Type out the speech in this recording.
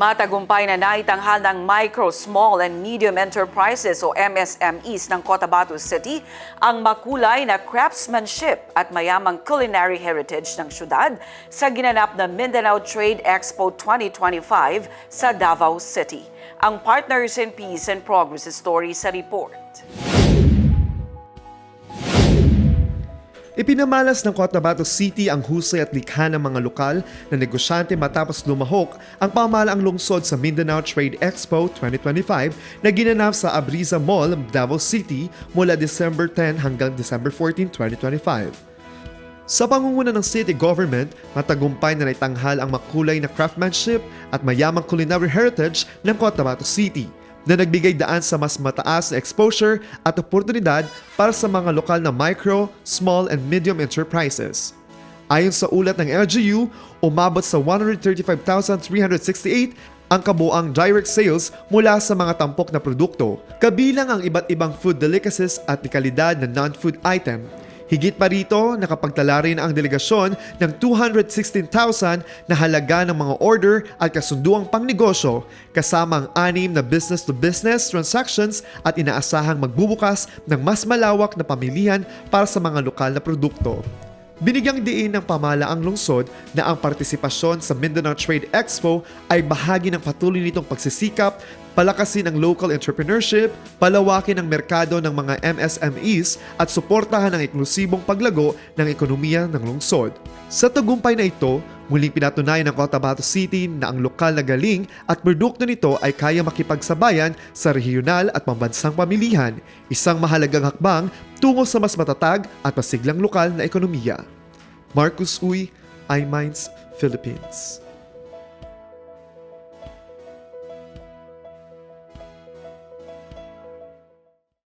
Matagumpay na naitanghal ng Micro, Small and Medium Enterprises o MSMEs ng Cotabato City ang makulay na craftsmanship at mayamang culinary heritage ng syudad sa ginanap na Mindanao Trade Expo 2025 sa Davao City. Ang Partners in Peace and Progress story sa report. Ipinamalas ng Cotabato City ang husay at likha ng mga lokal na negosyante matapos lumahok ang pamahalaang lungsod sa Mindanao Trade Expo 2025 na ginanap sa Abriza Mall, Davao City mula December 10 hanggang December 14, 2025. Sa pangunguna ng city government, matagumpay na naitanghal ang makulay na craftsmanship at mayamang culinary heritage ng Cotabato City na nagbigay daan sa mas mataas na exposure at oportunidad para sa mga lokal na micro, small and medium enterprises. Ayon sa ulat ng LGU, umabot sa 135,368 ang kabuang direct sales mula sa mga tampok na produkto, kabilang ang iba't ibang food delicacies at dekalidad na non-food item. Higit pa rito, nakapagtala rin ang delegasyon ng 216,000 na halaga ng mga order at kasunduang pangnegosyo kasama ang 6 na business-to-business transactions at inaasahang magbubukas ng mas malawak na pamilihan para sa mga lokal na produkto. Binigyang diin ng pamahalaang lungsod na ang partisipasyon sa Mindanao Trade Expo ay bahagi ng patuloy nitong pagsisikap, palakasin ang local entrepreneurship, palawakin ang merkado ng mga MSMEs at suportahan ang eksklusibong paglago ng ekonomiya ng lungsod. Sa tagumpay na ito, muling pinatunayan ng Cotabato City na ang lokal na galing at produkto nito ay kaya makipagsabayan sa regional at pambansang pamilihan, isang mahalagang hakbang tungo sa mas matatag at masiglang lokal na ekonomiya. Marcus Uy, iMinds, Philippines.